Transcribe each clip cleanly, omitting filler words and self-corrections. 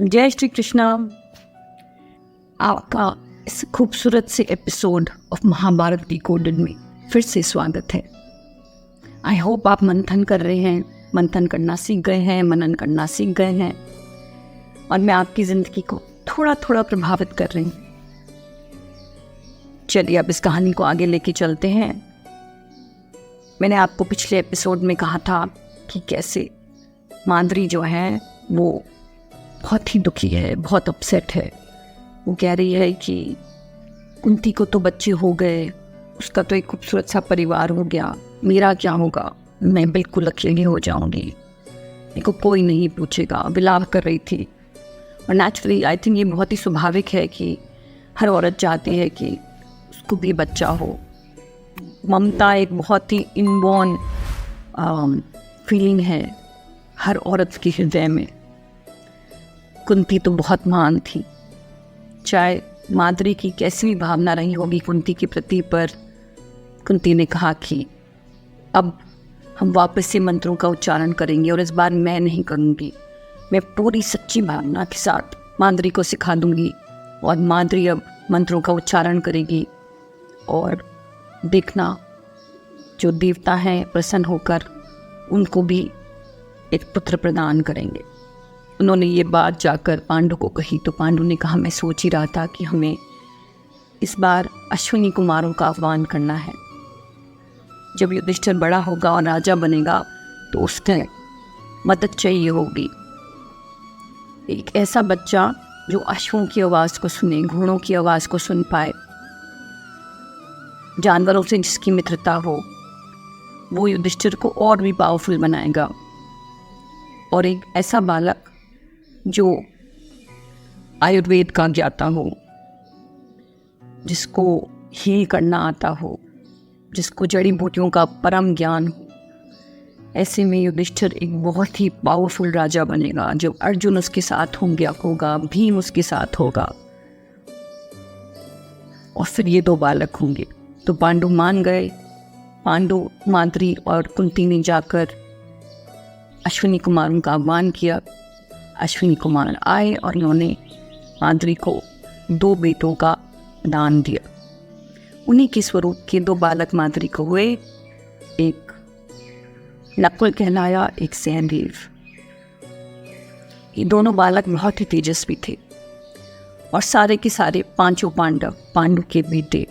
जय श्री कृष्णा। आपका इस खूबसूरत से एपिसोड ऑफ महाभारत डिकोडेड में फिर से स्वागत है। आई होप आप मंथन कर रहे हैं, मंथन करना सीख गए हैं, मनन करना सीख गए हैं और मैं आपकी ज़िंदगी को थोड़ा थोड़ा प्रभावित कर रही हूँ। चलिए अब इस कहानी को आगे लेके चलते हैं। मैंने आपको पिछले एपिसोड में कहा था कि कैसे माद्री जो है वो बहुत ही दुखी है, बहुत अपसेट है। वो कह रही है कि कुंती को तो बच्चे हो गए, उसका तो एक खूबसूरत सा परिवार हो गया, मेरा क्या होगा, मैं बिल्कुल अकेली हो जाऊंगी, मेरे को कोई नहीं पूछेगा, विलाप कर रही थी। और नेचुरली आई थिंक ये बहुत ही स्वाभाविक है कि हर औरत चाहती है कि उसको भी बच्चा हो। ममता एक बहुत ही इनबॉर्न फीलिंग है हर औरत के हृदय में। कुंती तो बहुत महान थी, चाहे माद्री की कैसी भी भावना रही होगी कुंती के प्रति, पर कुंती ने कहा कि अब हम वापस से मंत्रों का उच्चारण करेंगे और इस बार मैं नहीं करूँगी, मैं पूरी सच्ची भावना के साथ माद्री को सिखा दूँगी और माद्री अब मंत्रों का उच्चारण करेगी और देखना जो देवता हैं प्रसन्न होकर उनको भी एक पुत्र प्रदान करेंगे। उन्होंने ये बात जाकर पांडु को कही तो पांडु ने कहा, मैं सोच ही रहा था कि हमें इस बार अश्विनी कुमारों का आह्वान करना है। जब युधिष्ठिर बड़ा होगा और राजा बनेगा तो उससे मदद चाहिए होगी। एक ऐसा बच्चा जो अश्वों की आवाज़ को सुने, घोड़ों की आवाज़ को सुन पाए, जानवरों से जिसकी मित्रता हो, वो युधिष्ठिर को और भी पावरफुल बनाएगा। और एक ऐसा बालक जो आयुर्वेद का ज्ञाता हो, जिसको हील करना आता हो, जिसको जड़ी बूटियों का परम ज्ञान हो, ऐसे में युधिष्ठिर एक बहुत ही पावरफुल राजा बनेगा। जब अर्जुन उसके साथ होगा, भीम उसके साथ होगा और फिर ये दो बालक होंगे। तो पांडु मान गए। पांडु, माद्री और कुंती ने जाकर अश्विनी कुमारों का आह्वान किया। अश्विनी कुमार आए और उन्होंने माद्री को 2 बेटों का दान दिया। उन्हीं के स्वरूप के 2 बालक माद्री को हुए, एक नकुल कहलाया, एक सहदेव। ये दोनों बालक बहुत ही तेजस्वी थे और सारे के सारे 5 पांडव, पांडु के बेटे,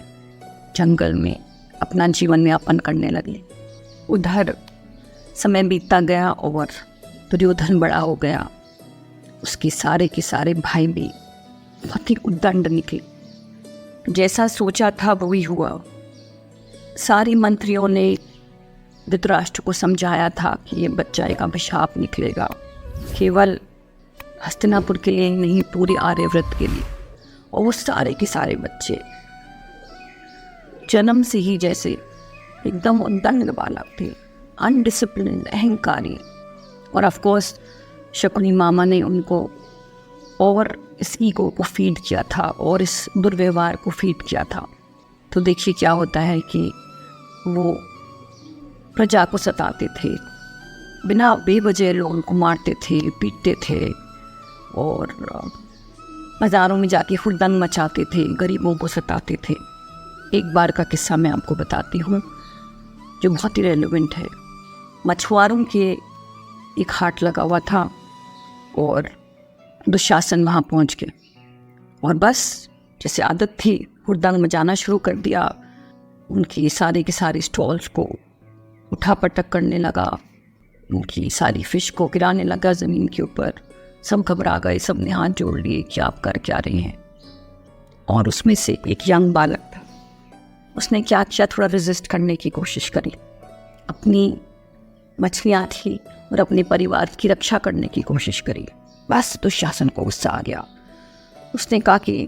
जंगल में अपना जीवन यापन करने लगे। उधर समय बीतता गया और दुर्योधन बड़ा हो गया। उसके सारे के सारे भाई भी बहुत ही उद्दंड निकले। जैसा सोचा था वही हुआ। सारे मंत्रियों ने धृतराष्ट्र को समझाया था कि ये बच्चा एक अभिशाप निकलेगा, केवल हस्तिनापुर के लिए नहीं, पूरे आर्यव्रत के लिए। और वो सारे के सारे बच्चे जन्म से ही जैसे एकदम उद्दंड बालक थे, अनडिसिप्लिन, अहंकारी। और ऑफ कोर्स शकुनी मामा ने उनको और इस ईगो को फीड किया था और इस दुर्व्यवहार को फीड किया था। तो देखिए क्या होता है कि वो प्रजा को सताते थे, बिना बेवजह लोगों को मारते थे, पीटते थे और बाज़ारों में जाके हुड़दंग मचाते थे, गरीबों को सताते थे। एक बार का किस्सा मैं आपको बताती हूँ जो बहुत ही रेलेवेंट है। मछुआरों के एक हाट लगा हुआ था और दुशासन वहाँ पहुँच गए और बस जैसे आदत थी हुड़दंग मचाना शुरू कर दिया। उनकी सारे के सारे स्टॉल्स को उठा पटक करने लगा, उनकी सारी फिश को गिराने लगा ज़मीन के ऊपर। सब घबरा गए, सब ने हाथ जोड़ लिए कि आप कर क्या रहे हैं। और उसमें से एक यंग बालक था, उसने क्या किया, थोड़ा रेजिस्ट करने की कोशिश करी, अपनी मछलियाँ थी और अपने परिवार की रक्षा करने की कोशिश करी। बस दुशासन को गुस्सा आ गया। उसने कहा कि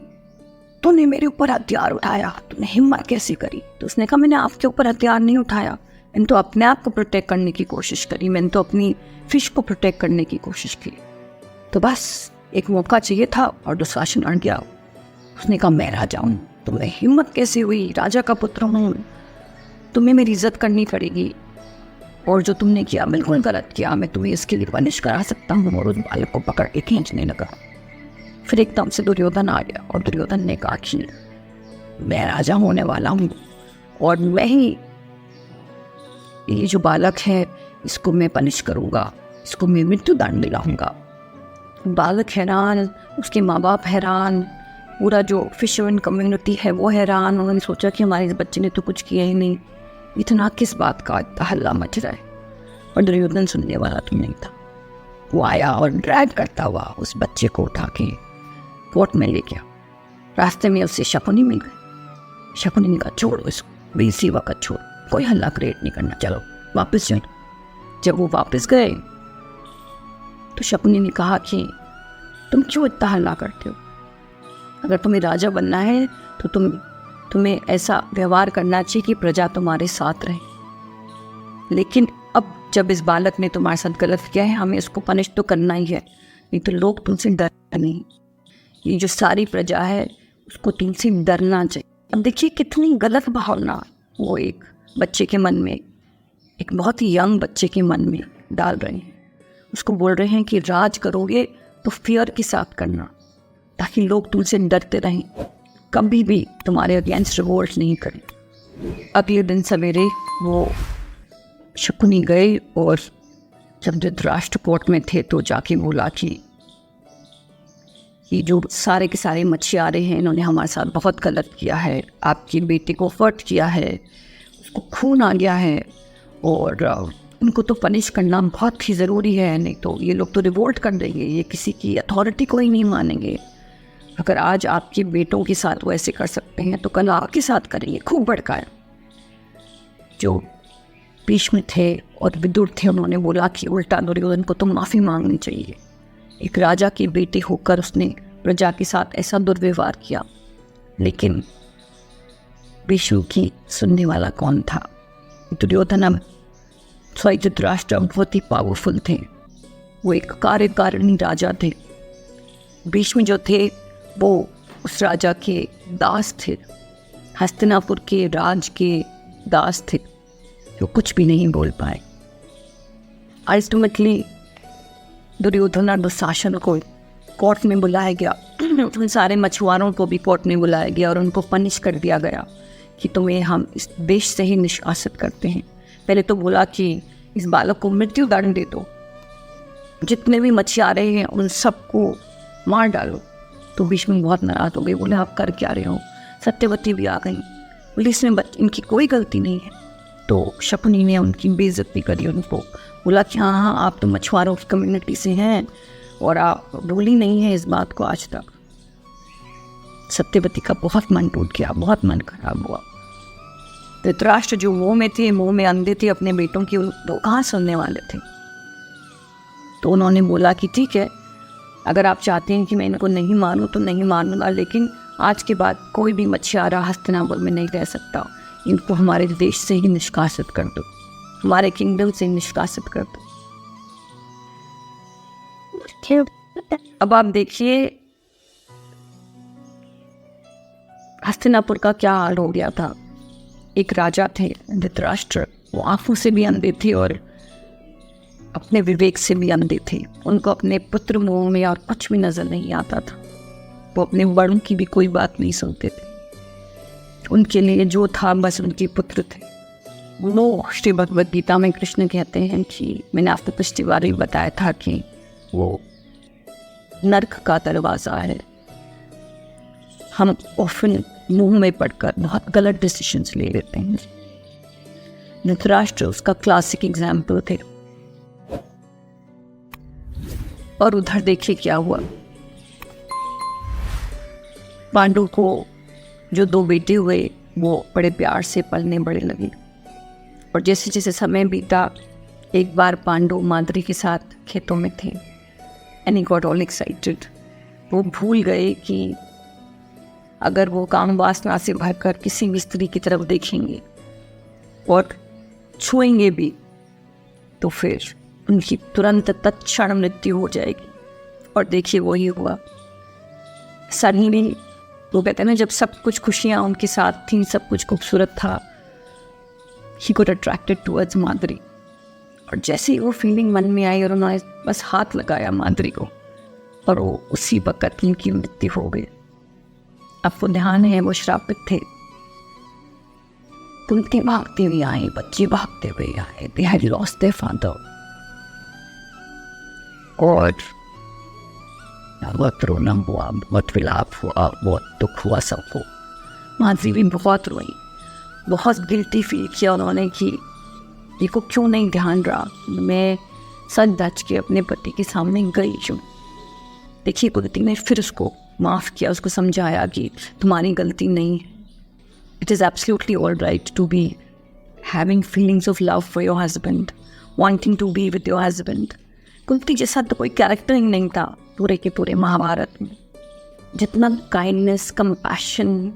तूने मेरे ऊपर हथियार उठाया, तूने हिम्मत कैसी करी? तो उसने कहा, मैंने आपके ऊपर हथियार नहीं उठाया, मैंने तो अपने आप को प्रोटेक्ट करने की कोशिश करी, मैंने तो अपनी फिश को प्रोटेक्ट करने की कोशिश की। तो बस एक मौका चाहिए था और दुशासन अड़ गया। उसने कहा, मैं राजा हूँ, तुम्हें हिम्मत कैसे हुई? राजा का पुत्र हूँ, तुम्हें मेरी इज्जत करनी पड़ेगी और जो तुमने किया बिल्कुल गलत किया, मैं तुम्हें इसके लिए पनिश करा सकता हूँ। और उस बालक को पकड़ के खींचने लगा। फिर एकदम से दुर्योधन आ गया और दुर्योधन ने कहा कि मैं राजा होने वाला हूँ और मैं ही ये जो बालक है इसको मैं पनिश करूँगा, इसको मैं मृत्यु दंड दिलाऊंगा। बालक हैरान, उसके माँ बाप हैरान, पूरा जो फिशरमैन कम्युनिटी है वो हैरान। उन्होंने सोचा कि हमारे इस बच्चे ने तो कुछ किया ही नहीं, इतना किस बात का इतना हल्ला मच रहा है। और दुर्योधन सुनने वाला तो नहीं था। वो आया और ड्रैग करता हुआ उस बच्चे को उठा के कोर्ट में ले गया। रास्ते में उससे शकुनी मिल गए। शकुनी ने कहा छोड़ो इसको, इसी वक्त छोड़ो, कोई हल्ला क्रिएट नहीं करना, चलो वापस जाओ। जब वो वापस गए तो शकुनी ने कहा कि तुम क्यों इतना हल्ला करते हो? अगर तुम्हें राजा बनना है तो तुम्हें ऐसा व्यवहार करना चाहिए कि प्रजा तुम्हारे साथ रहे। लेकिन अब जब इस बालक ने तुम्हारे साथ गलत किया है, हमें उसको पनिश तो करना ही है, नहीं तो लोग तुमसे डर नहीं। ये जो सारी प्रजा है उसको तुमसे डरना चाहिए। अब देखिए कितनी गलत भावना वो एक बच्चे के मन में, एक बहुत ही यंग बच्चे के मन में डाल रहे हैं। उसको बोल रहे हैं कि राज करोगे तो फियर के साथ करना, ताकि लोग तुमसे डरते रहें, कभी भी तुम्हारे अगेंस्ट रिवोल्ट नहीं करें। अगले दिन सवेरे वो शकुनी गए और जब धृतराष्ट्र कोर्ट में थे तो जाके बोला कि ये जो सारे के सारे मछुआरे हैं इन्होंने हमारे साथ बहुत गलत किया है, आपके बेटे को हर्ट किया है, उसको खून आ गया है और उनको तो पनिश करना बहुत ही ज़रूरी है, नहीं तो ये लोग तो रिवोल्ट कर देंगे, ये किसी की अथॉरिटी को ही नहीं मानेंगे। अगर आज आपके बेटों के साथ वो ऐसे कर सकते हैं तो कल आपके साथ करेंगे। खूब भड़काया। जो भीष्म थे और विदुर थे उन्होंने बोला कि उल्टा दुर्योधन को तो माफ़ी मांगनी चाहिए, एक राजा के बेटे होकर उसने प्रजा के साथ ऐसा दुर्व्यवहार किया। लेकिन भीष्म की सुनने वाला कौन था? दुर्योधन धृतराष्ट्र बहुत ही पावरफुल थे, वो एक कार्यकारिणी राजा थे। भीष्म जो थे वो उस राजा के दास थे, हस्तिनापुर के राज के दास थे, जो कुछ भी नहीं बोल पाए। अल्टीमेटली दुर्योधन और दुशासन को कोर्ट में बुलाया गया, उन सारे मछुआरों को भी कोर्ट में बुलाया गया और उनको पनिश कर दिया गया कि तुम्हें हम इस देश से ही निष्कासित करते हैं। पहले तो बोला कि इस बालक को मृत्यु दंड दे दो, जितने भी मछुआरे हैं उन सबको मार डालो। तो भीष्म बहुत नाराज हो गए, बोले आप कर क्या रहे हो? सत्यवती भी आ गई, बोले इसमें इनकी कोई गलती नहीं है। तो शकुनी ने उनकी बेइज्जती करी, उनको बोला कि हाँ हाँ आप तो मछुआरों की कम्युनिटी से हैं और आप भूली नहीं है इस बात को आज तक। सत्यवती का बहुत मन टूट गया, बहुत मन खराब हुआ। धृतराष्ट्र जो मुंह में थे, मुंह में अंधे थे अपने बेटों की, वो कहाँ सुनने वाले थे। तो उन्होंने बोला कि ठीक है, अगर आप चाहते हैं कि मैं इनको नहीं मारूं तो नहीं मारूंगा, लेकिन आज के बाद कोई भी मछुआरा हस्तिनापुर में नहीं रह सकता, इनको हमारे देश से ही निष्कासित कर दो, हमारे किंगडम से निष्कासित कर दो। अब आप देखिए हस्तिनापुर का क्या हाल हो गया था। एक राजा थे धृतराष्ट्र, वो आंखों से भी अंधे थे और अपने विवेक से भी अंधे थे। उनको अपने पुत्र मुंह में और कुछ भी नजर नहीं आता था। वो अपने बड़ों की भी कोई बात नहीं सुनते थे। उनके लिए जो था बस उनके पुत्र थे। वो श्री भगवद गीता में कृष्ण कहते हैं कि मैंने आपको पिछली बार भी बताया था कि वो नर्क का दरवाज़ा है। हम ऑफन मुंह में पढ़कर बहुत गलत डिसीजंस ले लेते हैं। धृतराष्ट्र उसका क्लासिक एग्जाम्पल थे। और उधर देखिए क्या हुआ। पांडु को जो दो बेटे हुए वो बड़े प्यार से पलने बड़े लगे, और जैसे जैसे समय बीता एक बार पांडु माद्री के साथ खेतों में थे and he got all excited. वो भूल गए कि अगर वो काम वासना से भरकर किसी भी स्त्री की तरफ देखेंगे और छुएंगे भी तो फिर उनकी तुरंत तत्क्षण मृत्यु हो जाएगी। और देखिए वही हुआ। सडनली वो कहते हैं ना, जब सब कुछ खुशियाँ उनके साथ थी, सब कुछ खूबसूरत था, he got attracted towards Madri. और जैसे ही वो फीलिंग मन में आई और उन्होंने बस हाथ लगाया माद्री को, और वो उसी वक़्त उनकी मृत्यु हो गई। आपको ध्यान है वो श्रापित थे। कुंती भागते हुए आए, बच्चे भागते हुए आए। They had lost their father. और बहुत रोना हुआ, बहुत विलाप हुआ, बहुत दुख हुआ सबको। माधवी भी बहुत रोई, बहुत गिल्टी फील किया उन्होंने कि ये को क्यों नहीं ध्यान रहा। मैं सच धज के अपने पति के सामने गई क्यों। देखिए कुंती ने फिर उसको माफ़ किया, उसको समझाया कि तुम्हारी गलती नहीं है। It is absolutely all right to be having feelings of love for your husband, wanting to be with your husband. Kunti जैसा तो कोई कैरेक्टर ही नहीं था पूरे के पूरे महाभारत में। जितना काइंडनेस, कंपैशन,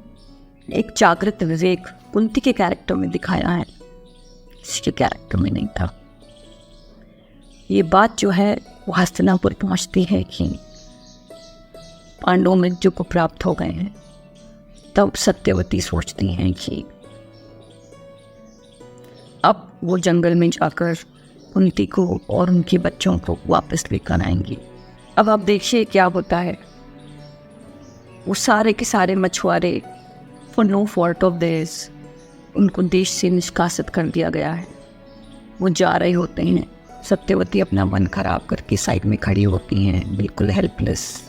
एक जागृत विवेक कुंती के कैरेक्टर में दिखाया है, इसके कैरेक्टर में नहीं था। ये बात जो है वो हस्तिनापुर पहुंचती है कि पांडव मृत्यु को प्राप्त हो गए हैं। तब सत्यवती सोचती हैं कि अब वो जंगल में जाकर कुंती को और उनके बच्चों को वापस लेकर आएंगी। अब आप देखिए क्या होता है। वो सारे के सारे मछुआरे for no fault of theirs, उनको देश से निष्कासित कर दिया गया है। वो जा रहे होते हैं, सत्यवती अपना मन खराब करके साइड में खड़ी होती हैं, बिल्कुल हेल्पलेस।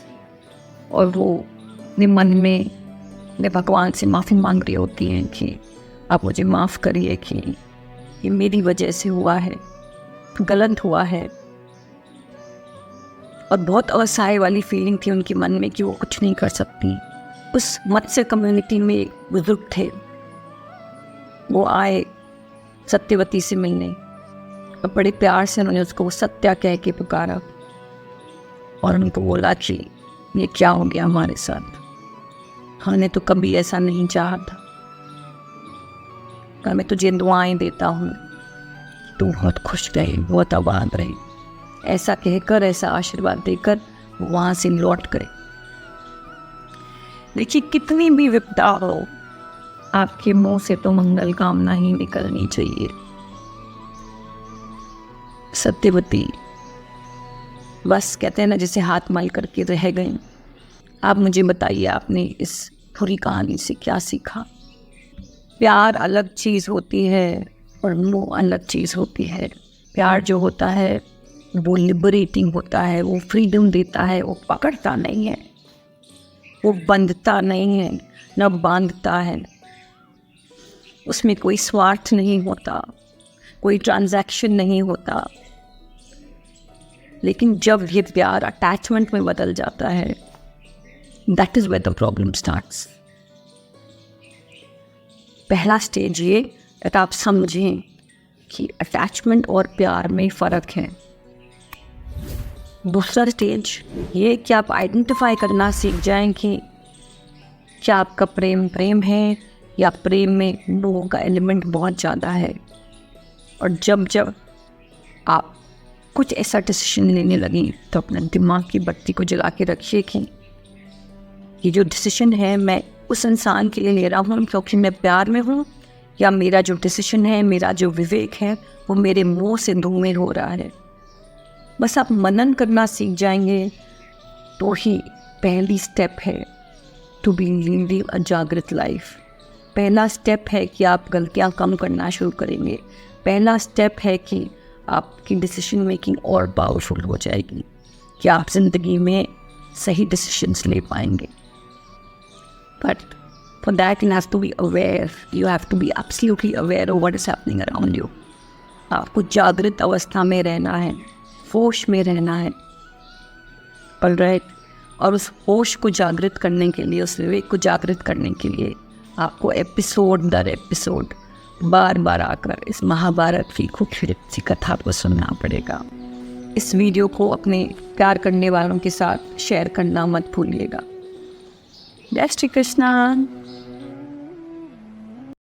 और वो अपने मन में अपने भगवान से माफ़ी मांग रही होती हैं कि आप मुझे माफ़ करिए कि ये मेरी वजह से हुआ है, गलत हुआ है। और बहुत असहाय वाली फीलिंग थी उनके मन में कि वो कुछ नहीं कर सकती। उस मत्स्य कम्युनिटी में एक बुजुर्ग थे, वो आए सत्यवती से मिलने और बड़े प्यार से उन्होंने उसको सत्या कह के पुकारा और उनको बोला कि ये क्या हो गया हमारे साथ, हमने तो कभी ऐसा नहीं चाहा था, मैं तुझे दुआएं देता हूँ, तू बहुत खुश रहे, बहुत आबाद रहे। ऐसा कहकर, ऐसा आशीर्वाद देकर वहाँ से लौट गए। देखिए कितनी भी विपदा हो, आपके मुंह से तो मंगल कामना ही निकलनी चाहिए। सत्यवती बस कहते हैं ना, जैसे हाथ मल करके रह गई। आप मुझे बताइए, आपने इस पूरी कहानी से क्या सीखा? प्यार अलग चीज़ होती है और मोह अलग चीज़ होती है। प्यार जो होता है वो लिबरेटिंग होता है, वो फ्रीडम देता है, वो पकड़ता नहीं है, वो बंधता नहीं है, न बांधता है। उसमें कोई स्वार्थ नहीं होता, कोई ट्रांजैक्शन नहीं होता। लेकिन जब ये प्यार अटैचमेंट में बदल जाता है, that is where the problem starts. पहला स्टेज ये कि आप समझें कि अटैचमेंट और प्यार में फ़र्क है। दूसरा स्टेज ये कि आप आइडेंटिफाई करना सीख जाएं कि क्या आपका प्रेम प्रेम है या प्रेम में मोह का एलिमेंट बहुत ज़्यादा है। और जब जब आप कुछ ऐसा डिसीजन लेने लगें तो अपने दिमाग की बत्ती को जला के रखिए कि ये जो डिसीजन है मैं उस इंसान के लिए ले रहा हूँ क्योंकि मैं प्यार में हूँ, या मेरा जो डिसीजन है, मेरा जो विवेक है, वो मेरे मुंह से धूमिल हो रहा है। बस आप मनन करना सीख जाएंगे तो ही पहली स्टेप है टू बी लीडिंग अ जागृत लाइफ। पहला स्टेप है कि आप गलतियाँ कम करना शुरू करेंगे। पहला स्टेप है कि आपकी डिसीजन मेकिंग और पावरफुल हो जाएगी, कि आप ज़िंदगी में सही डिसीजंस ले पाएंगे। But for that you have to be aware, you have to be absolutely aware of what is happening around you. आपको जागृत अवस्था में रहना है, होश में रहना है, ऑलराइट। और उस होश को जागृत करने के लिए, उस विवेक को जागृत करने के लिए आपको एपिसोड दर एपिसोड बार बार आकर इस महाभारत की खूबसूरत सी कथा को सुनना पड़ेगा। इस वीडियो को अपने प्यार करने वालों के साथ शेयर करना मत भूलिएगा। जय श्री कृष्णा।